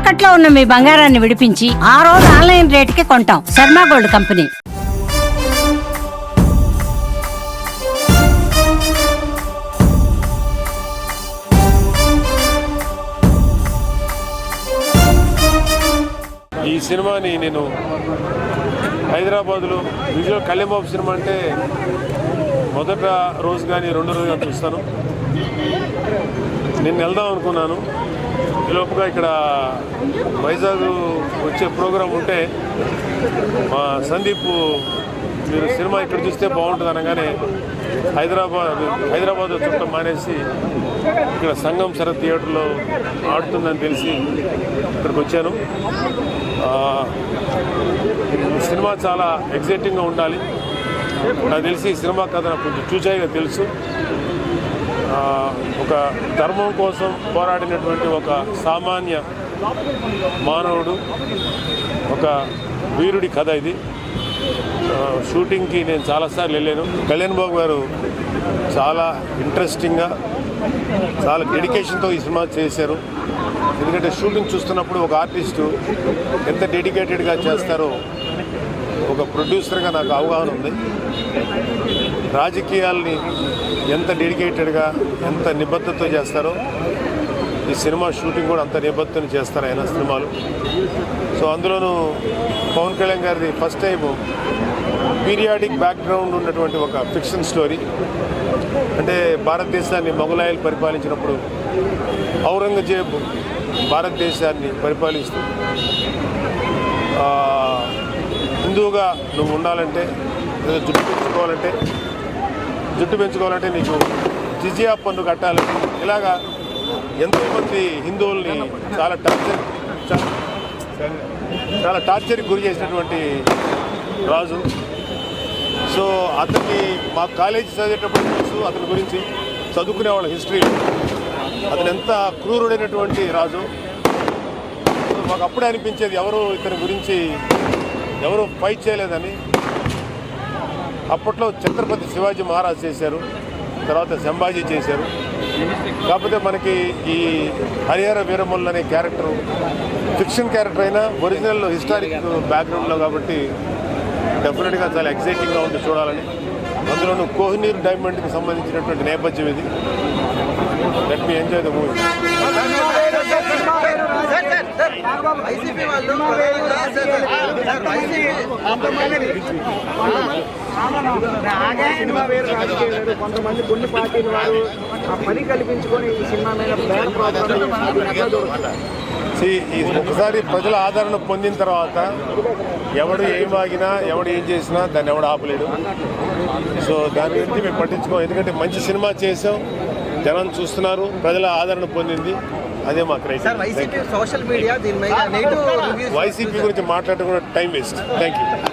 తాకట్లో ఉన్న మీ బంగారాన్ని విడిపించి ఆ రోజు ఆన్లైన్ రేటుకి కొంటాం. Sharma gold company. ఈ సినిమాని నేను హైదరాబాద్లో విజువల్ కళ్యాణబాబు సినిమా అంటే మొదట రోజు కానీ రెండో రోజు కానీ చూస్తాను. నేను వెళ్దాం అనుకున్నాను. ఈలోపుగా ఇక్కడ వైజాగ్ వచ్చే ప్రోగ్రాం ఉంటే మా సందీప్ మీరు సినిమా ఇక్కడ చూస్తే బాగుంటుంది అనగానే హైదరాబాద్ చుట్టం మానేసి ఇక్కడ సంగం శరత్ థియేటర్లో ఆడుతుందని తెలిసి ఇక్కడికి వచ్చాను. సినిమా చాలా ఎగ్జైటింగ్గా ఉండాలి. నాకు తెలిసి సినిమా కథ నాకు కొంచెం చూచాయిగా తెలుసు. ఒక ధర్మం కోసం పోరాడినటువంటి ఒక సామాన్య మానవుడు, ఒక వీరుడి కథ ఇది. షూటింగ్కి నేను చాలాసార్లు వెళ్ళాను. కళ్యాణ్ బాబు గారు చాలా ఇంట్రెస్టింగ్గా చాలా డెడికేషన్తో ఈ సినిమా చేశారు. ఎందుకంటే షూటింగ్ చూస్తున్నప్పుడు ఒక ఆర్టిస్టు ఎంత డెడికేటెడ్గా చేస్తారో ఒక ప్రొడ్యూసర్గా నాకు అవగాహన ఉంది. రాజకీయాల్ని ఎంత డెడికేటెడ్గా ఎంత నిబద్ధతతో చేస్తారో ఈ సినిమా షూటింగ్ కూడా అంత నిబద్ధతను చేస్తారు ఆయన సినిమాలు. సో అందులోనూ పవన్ కళ్యాణ్ గారిది ఫస్ట్ టైం పీరియాడిక్ బ్యాక్గ్రౌండ్ ఉన్నటువంటి ఒక ఫిక్షన్ స్టోరీ. అంటే భారతదేశాన్ని మొఘలాయలు పరిపాలించినప్పుడు ఔరంగజేబ్ భారతదేశాన్ని పరిపాలిస్తూ హిందువుగా నువ్వు ఉండాలంటే జుట్టు పెంచుకోవాలంటే నీకు జిజియా పన్ను కట్టాలని ఇలాగా ఎంతోమంది హిందువుల్ని చాలా టార్చర్కి గురి చేసినటువంటి రాజు. సో అతనికి మా కాలేజీ చదివేటప్పుడు తెలుసు అతని గురించి, చదువుకునే వాళ్ళ హిస్టరీ. అతను ఎంత క్రూరుడైనటువంటి రాజు. మాకు అప్పుడే అనిపించేది ఎవరు ఇతని గురించి ఎవరు ఫైట్ చేయలేదని. అప్పట్లో ఛత్రపతి శివాజీ మహారాజ్ చేశారు, తర్వాత సంభాజీ చేశారు. కాకపోతే మనకి ఈ హరిహర వీరమల్లు అనే క్యారెక్టర్ ఫిక్షన్ క్యారెక్టర్ అయినా ఒరిజినల్ హిస్టారిక్ బ్యాక్గ్రౌండ్లో కాబట్టి డెఫినెట్గా చాలా ఎక్సైటింగ్గా ఉంది చూడాలని. అందులోనూ కోహినూర్ డైమండ్కి సంబంధించినటువంటి నేపథ్యం ఇది. Let me enjoy the movie. కొంతమంది కొన్ని పార్టీలు వారు పని కల్పించుకొని ఈ సినిమా మీద ఒకసారి ప్రజల ఆదరణ పొందిన తర్వాత ఎవడు ఏం వాగినా ఎవడు ఏం చేసినా దాన్ని ఎవడు ఆపలేడు. సో దాని గురించి మేము పట్టించుకోం. ఎందుకంటే మంచి సినిమా చేసాం, జనం చూస్తున్నారు, ప్రజల ఆదరణ పొందింది, అదే మా క్రైటీరియా. వైసీపీ సోషల్ మీడియా దీని మీద నెగటివ్ రివ్యూస్, వైసీపీ గురించి మాట్లాడడం కూడా టైం వేస్ట్. Thank you.